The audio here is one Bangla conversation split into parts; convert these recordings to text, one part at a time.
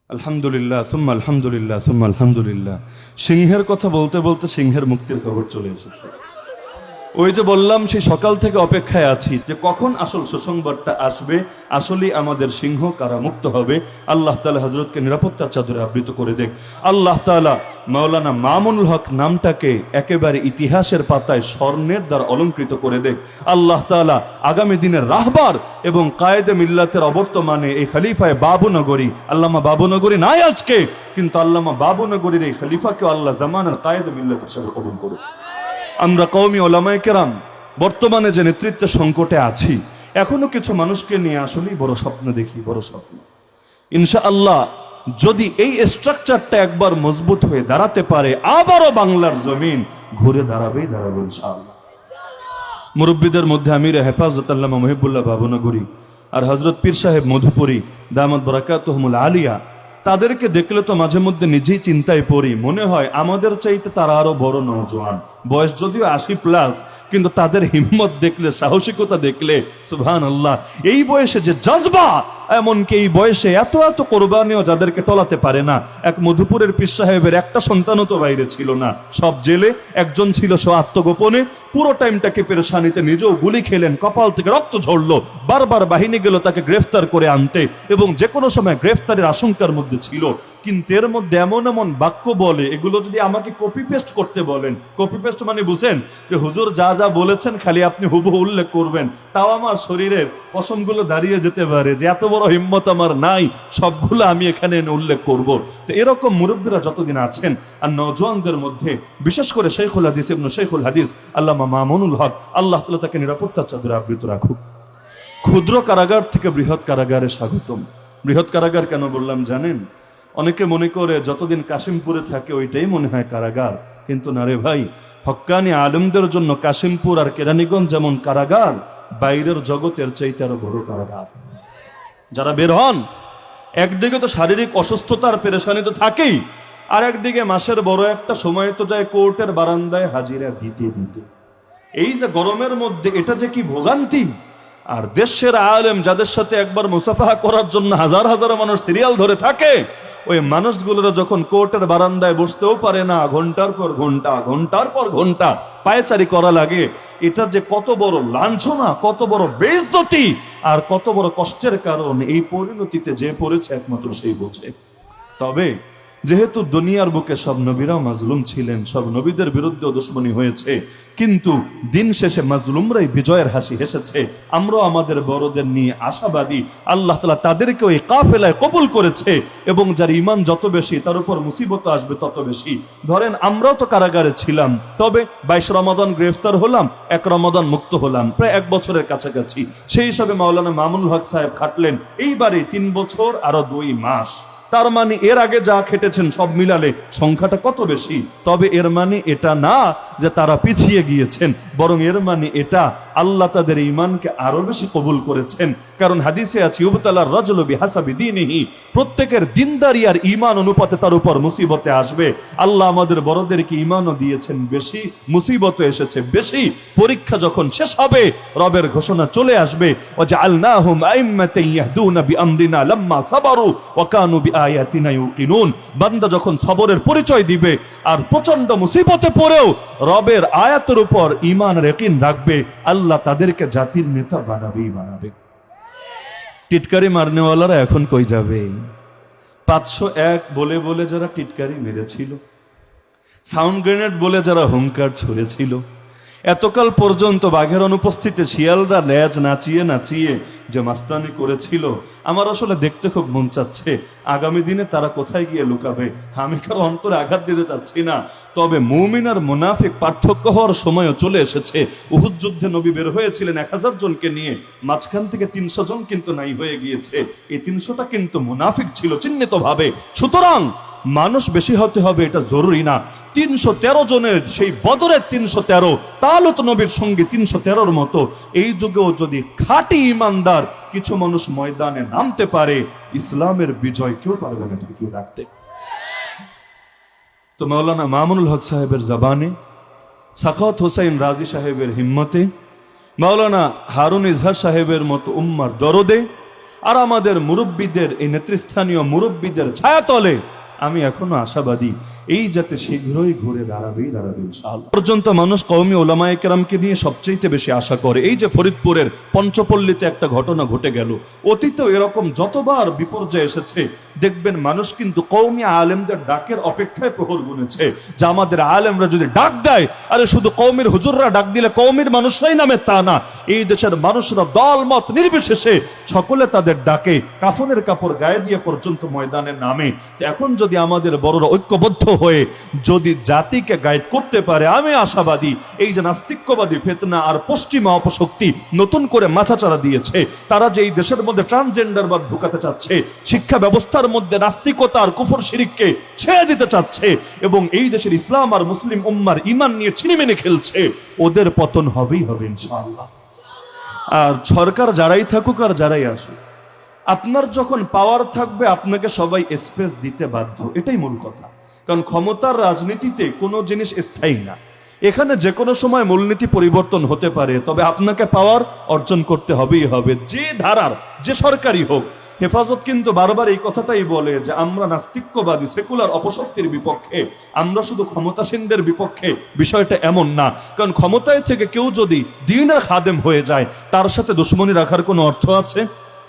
আলহামদুলিল্লাহ সুম্মা আলহামদুলিল্লাহ সুম্মা আলহামদুলিল্লাহ। সিংহের কথা বলতে বলতে সিংহের মুক্তির খবর চলে এসেছে। ওই যে বললাম সেই সকাল থেকে অপেক্ষায় আছি যে কখন আসল সুসংবাদটা আসবে, আসলেই আমাদের সিংহ কারা মুক্ত হবে। আল্লাহ তাআলা হযরতকে নিরাপত্তার চাদরে আবৃত করে দেখ। আল্লাহ তাআলা মাওলানা মামুনুল হক নামটাকে একেবারে ইতিহাসের পাতায় স্বর্ণের দ্বারা অলঙ্কৃত করে দেখ। আল্লাহ তাআলা আগামী দিনের রাহবার এবং কায়েদে মিল্লাতের অবর্তমানে এই খলিফায়ে বাবুনগরী, আল্লামা বাবুনগরী নাই আজকে, কিন্তু আল্লামা বাবুনগরীর এই খলিফাকে আল্লাহ জামানার কায়েদে মিল্লাত হিসেবে কবুল করুন। আমরা কওমি ওলামায়ে কেরাম বর্তমানে যে নেতৃত্ব সংকটে আছি, এখনো কিছু মানুষকে নিয়ে আসলেই বড় স্বপ্ন দেখি, বড় স্বপ্ন। ইনশাআল্লাহ যদি এই স্ট্রাকচারটা একবার মজবুত হয়ে দাঁড়াতে পারে, আবারও বাংলার জমিন ঘুরে দাঁড়াবে ইনশাআল্লাহ। মুরব্বীদের মধ্যে আমির হেফাজত আল্লামা মুহিবুল্লাহ বাবুনগরী আর হযরত পীর সাহেব মধুপুরী দামাত বারাকাতুহুমুল আলিয়া, তাদেরকে দেখলে তো মাঝে মধ্যে নিজেই চিন্তায় পড়ি, মনে হয় আমাদের চাইতে তারা আরো বড় নওজোয়ান, বয়স যদিও 80+, কিন্তু তাদের হিম্মত দেখলে, সাহসিকতা দেখলে সুবহানাল্লাহ, এই বয়সে যে জজবা, এমনকি এই বয়সে এত এত কোরবানিও যাদেরকে টলাতে পারে না। এক মধুপুরের পীর সাহেবের একটা সন্তানও তো বাইরে ছিল না, সব জেলে, একজন ছিল সে আত্মগোপনে, পুরো টাইমটাকে পেরেশানিতে, নিজেও গুলি খেলেন, কপাল থেকে রক্ত ঝরলো, বারবার বাহিনী গেল তাকে গ্রেফতার করে আনতে এবং যে কোনো সময় গ্রেফতারের আশঙ্কার মধ্যে ছিল। কিন্তু এর মধ্যে এমন এমন বাক্য বলে, এগুলো যদি আমাকে কপি পেস্ট করতে বলেন, কপি পেস্ট মানে বুঝেন যে হুজুর যা যা বলেছেন খালি আপনি হুবহু উল্লেখ করবেন, তাও আমার শরীরের পশমগুলো দাঁড়িয়ে যেতে পারে যে এত বড় হিম্মত আমার নাই, সবগুলো আমি এখানে উল্লেখ করব। তো এরকম মুরব্বীরা যতদিন আছেন, আর নওজোয়ানদের মধ্যে বিশেষ করে শেখুল হাদিস ইবনে শেখুল হাদিস আল্লামা মামুনুল হক, আল্লাহ তাআলা তাকে নিরাপত্তার চাদরে আবৃত রাখুক। ক্ষুদ্র কারাগার থেকে বৃহৎ কারাগারে স্বাগতম। বৃহৎ কারাগার কেন বললাম জানেন? অনেকে মনে করে যতদিন কাশিমপুরে থাকে ওইটাই মনে হয় কারাগার, কিন্তু না রে ভাই, হক্কানি আলেমদের জন্য কাশিমপুর আর কেরানীগঞ্জ যেমন কারাগার, বাইরের জগতের চাইতে আরো বড় কারাগার। যারা বের হন, একদিকে তো শারীরিক অসুস্থতার পেরেশানি তো থাকেই, আর একদিকে মাসের বড় একটা সময় তো যায় কোর্টের বারান্দায় হাজিরা দিতে দিতে। এই যে গরমের মধ্যে এটা যে কি ভোগান্তি। আর দেশের আলেম যাদের সাথে একবার মুসাফাহা করার জন্য হাজার হাজার মানুষ সিরিয়াল ধরে থাকে, ওই মানুষগুলোরা যখন কোর্টের বারান্দায় বসতেও পারে না, ঘন্টার পর ঘন্টা, ঘন্টার পর ঘন্টা পায়চারি করা লাগে, এটা যে কত বড় লাঞ্ছনা, কত বড় বেইজ্জতি আর কত বড় কষ্টের কারণ, এই পরিণতিতে যে পড়েছে একমাত্র সেই বোঝে। তবে যেহেতু দুনিয়ার বুকে সব নবীরাও মাজলুম ছিলেন, সব নবীদের বিরুদ্ধে দুশমনী হয়েছে, কিন্তু দিন শেষে মাজলুমরাই বিজয়ের হাসি হেসেছে। আমরাও আমাদের বড়দের নিয়ে আশাবাদী, আল্লাহ তাআলা তাদেরকে ওই কাফেলায় কবুল করেছে এবং যার ঈমান যত বেশি তার উপর মুসিবত আসবে তত বেশি। ধরেন আমরাও তো কারাগারে ছিলাম, তবে 22 রমাদান গ্রেফতার হলাম, 1 রমাদান মুক্ত হলাম, প্রায় 1 বছরের কাছাকাছি। সেই হিসাবে মাওলানা মামুনুল হক সাহেব খাটলেন এইবারে 3 বছর আরো 2 মাস। তার মানে এর আগে যা খেটেছেন সব মিলালে সংখ্যাটা কত বেশি। তবে এর মানে এটা না যে তারা পিছিয়ে গিয়েছেন, বরং এর মানে এটা আল্লাহ তাদের ঈমানকে আরো বেশি কবুল করেছেন। কারণ হাদিসে আছে ইউবতালার রাজুলু বিহাসাবি দীনিহি, প্রত্যেকের দিনদারি আর ঈমান অনুপাতে তার উপর মুসিবতে আসবে। আল্লাহ আমাদের বড়দেরকে ঈমানও দিয়েছেন বেশি, মুসিবত এসেছে বেশি। পরীক্ষা যখন শেষ হবে, রবের ঘোষণা চলে আসবে, ওয়াজআলনাহুম আইম্মাতান ইয়াহদুনা বিআমরিনা লাম্মা সাবারু ওয়া কানু বিআয়াতিনা ইউকিনুন। বান্দা যখন সবরের পরিচয় দিবে আর প্রচন্ড মুসিবতে পড়েও রবের আয়াতের উপর ঈমান আর ইয়াকিন রাখবে, আল্লাহ তাদেরকে জাতির নেতা বানাবেই বানাবে। টিটকারি মারনেওয়ালারা এখন কই যাবে? 501 বলে বলে যারা টিটকারি মেরেছিল, সাউন্ড গ্রেনেড বলে যারা হুঙ্কার ছুড়েছিল, এতকাল পর্যন্ত বাঘের অনুপস্থিতিতে শিয়ালরা লেজ নাচিয়ে নাচিয়ে যে মাস্তানি করেছিল, আমার আসলে দেখতে খুব মন চাচ্ছে আগামী দিনে তারা কোথায় গিয়ে লুকাবে। আমি কারো অন্তরে আঘাত দিতে চাচ্ছি না, তবে মুমিন আর মুনাফিক পার্থক্য হওয়ার সময়ও চলে এসেছে। উহুদ যুদ্ধে নবী বের হয়েছিলেন 1000 জনকে নিয়ে, মাঝখান থেকে 300 জন কিন্তু নাই হয়ে গিয়েছে। এই 300টা কিন্তু মুনাফিক ছিল চিহ্নিত ভাবে। সুতরাং মানুষ বেশি হতে হবে এটা জরুরি না। 313 জনের সেই বদরের 313, তালুত নবীর সঙ্গে 313-র মতো এই যুগেও যদি খাঁটি ঈমানদার কিছু মানুষ ময়দানে নামতে পারে, ইসলামের বিজয় কেউ পারবে না ঠেকিয়ে রাখতে। তো মাওলানা মামুনুল হক সাহেবের জবানে, সাখাওয়াত হোসেন রাজি সাহেবের হিম্মতে, মাওলানা হারুন ইজহার সাহেবের মতো উম্মার দরদে, আর আমাদের মুরব্বীদের, এই নেতৃস্থানীয় মুরব্বীদের ছায়াতলে আমি এখনো আশাবাদী এই যাতে শীঘ্রই ঘুরে দাঁড়াবে ইনশাআল্লাহ। পর্যন্ত মানুষ কওমি ওলামায়ে কেরামকে নিয়ে সবচেয়ে বেশি আশা করে। এই যে ফরিদপুরের পঞ্চপল্লীতে একটা ঘটনা ঘটে গেল, অতীতেও এরকম যতবার বিপর্যয় এসেছে দেখবেন মানুষ কিন্তু কওমি আলেমদের ডাকের অপেক্ষায় প্রহর গুনেছে, যে আমাদের আলেমরা যদি ডাক দেয়, আরে শুধু কওমির হুজুররা ডাক দিলে কওমির মানুষরাই নামে তা না, এই দেশের মানুষরা দল মত নির্বিশেষে সকলে তাদের ডাকে কাফনের কাপড় গায়ে দিয়ে পর্যন্ত ময়দানে নামে। এখন যদি আমাদের বড়রা ঐক্যবদ্ধ হয়ে যদি জাতিকে গাইড করতে পারে, আমি আশাবাদী এই যে নাস্তিক্যবাদী ফেতনা আর পশ্চিমা অপশক্তি নতুন করে মাথাচাড়া দিয়েছে, তারা যে এই দেশের মধ্যে ট্রান্সজেন্ডারবাদ ঢুকাতে চাচ্ছে, শিক্ষা ব্যবস্থার মধ্যে নাস্তিকতা আর কুফর শিরিককে ছেড়ে দিতে চাচ্ছে এবং এই দেশের ইসলাম আর মুসলিম উম্মার ঈমান নিয়ে ছিনিমিনি খেলছে, ওদের পতন হবেই হবে ইনশাআল্লাহ। আর সরকার যারাই থাকুক আর যারাই আসুক, আপনার যখন পাওয়ার থাকবে আপনাকে সবাই স্পেস দিতে বাধ্য, এটাই মূল কথা। কারণ ক্ষমতার রাজনীতিতে কোনো জিনিস স্থায়ী না, এখানে যে কোনো সময় মূলনীতি পরিবর্তন হতে পারে, তবে আপনাকে পাওয়ার অর্জন করতে হবেই হবে, যে ধারার যে সরকারি হোক। হেফাজত কিন্তু বারবার এই কথাটাই বলে যে আমরা নাস্তিক্যবাদী সেকুলার অপশক্তির বিপক্ষে, আমরা শুধু ক্ষমতাসীনদের বিপক্ষে। বিষয়টা এমন না, কারণ ক্ষমতায় থেকে কেউ যদি দ্বীনের খাদেম হয়ে যায় তার সাথে দুশ্মনী রাখার কোনো অর্থ আছে?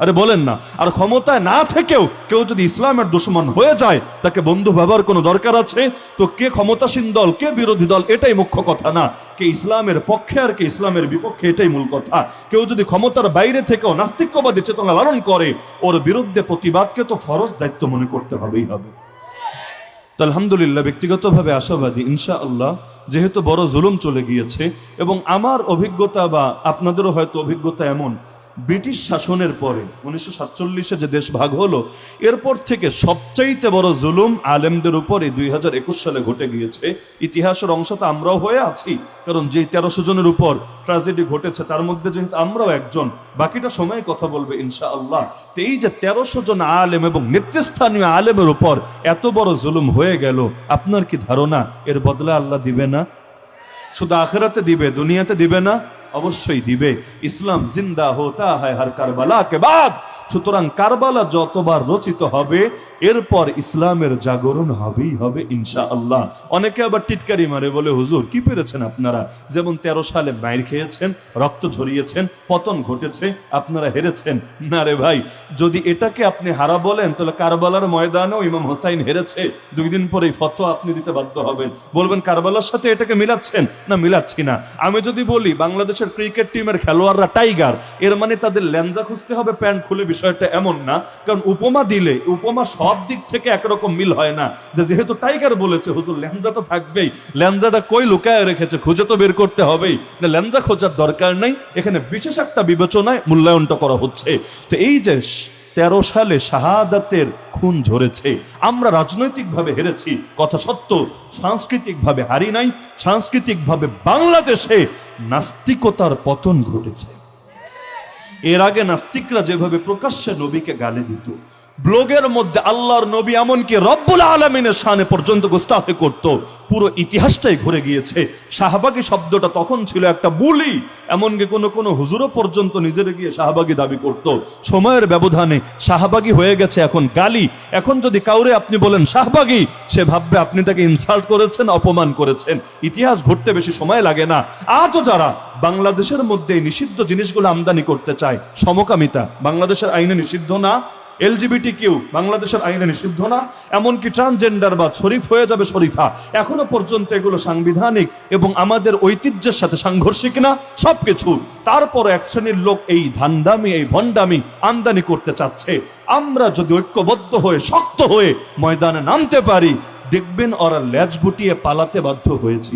আরে বলেন না। আর ক্ষমতায় না থেকেও কেউ যদি ইসলামের দুশমন হয়ে যায় তাকে বন্ধু ভাবার কোনো দরকার আছে? তো কে ক্ষমতাসীন দল কে বিরোধী দল এটাই মুখ্য কথা না, কে ইসলামের পক্ষে আর কে ইসলামের বিপক্ষে এটাই মূল কথা। কেউ যদি ক্ষমতার বাইরে থেকেও নাস্তিক্যবাদী চেতনা লালন করে, ওর বিরুদ্ধে প্রতিবাদকে তো ফরজ দায়িত্ব মনে করতে হবেই হবে। তো আলহামদুলিল্লাহ ব্যক্তিগতভাবে আশাবাদী ইনশাআল্লাহ, যেহেতু বড় জুলুম চলে গিয়েছে এবং আমার অভিজ্ঞতা বা আপনাদেরও হয়তো অভিজ্ঞতা এমন, ব্রিটিশ শাসনের পরে 1947 যে দেশ ভাগ হলো, এরপর থেকে সবচাইতে বড় জুলুম আলেমদের উপরে 2021 সালে ঘটে গিয়েছে। ইতিহাসের অংশ তো আমরাও হয়ে আছি, কারণ যে 1300 জনের উপর ট্র্যাজেডি ঘটেছে তার মধ্যে যেহেতু আমরাও একজন, বাকিটা সময় কথা বলবে ইনশাআল্লাহ। তো এই যে 1300 জন আলেম এবং নেতৃস্থানীয় আলেমের উপর এত বড় জুলুম হয়ে গেল, আপনার কি ধারণা এর বদলা আল্লাহ দিবে না? শুধু আখিরাতে দিবে, দুনিয়াতে দিবে না? অবশ্যই দিবে। ইসলাম জিন্দা হোতা হয় হর কারবালা কে বাদ। সুতরাং কারবালা যতবার রচিত হবে এরপর ইসলামের জাগরণ হবেই হবে ইনশাআল্লাহ। অনেকে আবার টিটকারি মারে, বলে হুজুর কি পেরেছেন আপনারা? যেমন 13 সালে মাইর খেয়েছেন, রক্ত ঝরিয়েছেন, পতন ঘটেছে, আপনারা হেরেছেন। না রে ভাই, যদি এটাকে আপনি হারা বলেন তাহলে কারবালার ময়দানেও ইমাম হোসাইন হেরেছে, 2 দিন পরেই ফতোয়া আপনি দিতে বাধ্য হবেন, বলবেন কারবালার সাথে এটাকে মিলাচ্ছেন। না, মিলাচ্ছি না। আমি যদি বলি বাংলাদেশের ক্রিকেট টিমের খেলোয়াড়রা টাইগার, এর মানে তাদের ল্যাঞ্জা খুঁজতে হবে প্যান্ট খুলে, বিষয়টা এমন না। কারণ উপমা দিলে উপমা সব দিক থেকে একরকম মিল হয় না। যেহেতু টাইগার বলেছে, হুজুর ল্যাঞ্জা তো থাকবেই, ল্যাঞ্জাটা কই লুকায় রেখেছে খুঁজে তো বের করতে হবেই, না ল্যাঞ্জা খোঁজার দরকার নাই, এখানে বিশেষ একটা বিবেচনায় মূল্যায়নটা করা হচ্ছে। তো এই যে 13 সালে শাহাদাতের খুন ঝরেছে, আমরা রাজনৈতিকভাবে হেরেছি কথা সত্য, সাংস্কৃতিকভাবে হারি নাই। সাংস্কৃতিকভাবে বাংলাদেশে নাস্তিকতার পতন ঘটেছে। এর আগে নাস্তিকরা যেভাবে প্রকাশ্যে নবীকে গালি দিত, ব্লগের মধ্যে আল্লাহর নবী এমনকি রব্বুল আলামিনের শানে পর্যন্ত গুস্তাখি করত, পুরো ইতিহাসটাই ঘুরে গিয়েছে। শাহবাগী শব্দটা তখন ছিল একটা বুলি, এমনকি কোনো হুজুরও পর্যন্ত নিজের গিয়ে শাহবাগী দাবি করত। সময়ের ব্যবধানে শাহবাগী হয়ে গেছে এখন গালি। এখন যদি কাউরে আপনি বলেন শাহবাগী, সে ভাববে আপনি তাকে ইনসাল্ট করেছেন, অপমান করেছেন। ইতিহাস ঘটতে বেশি সময় লাগে না। আজও যারা বাংলাদেশের মধ্যে নিষিদ্ধ জিনিসগুলো আমদানি করতে চায়, সমকামিতা বাংলাদেশের আইনে নিষিদ্ধ না, LGBT বাংলাদেশের আইনে নিষিদ্ধ না, এমনকি ট্রান্সজেন্ডার বা শরীফ হয়ে যাবে শরীফা, এখনো পর্যন্ত এগুলো সাংবিধানিক এবং আমাদের ঐতিহ্যের সাথে সাংঘর্ষিক না, সবকিছু। তারপর এক শ্রেণীর লোক এই ধান্দামি এই ভণ্ডামি আমদানি করতে চাচ্ছে। আমরা যদি ঐক্যবদ্ধ হয়ে শক্ত হয়ে ময়দানে নামতে পারি, দেখবেন ওরা লেজ গুটিয়ে পালাতে বাধ্য হয়েছে।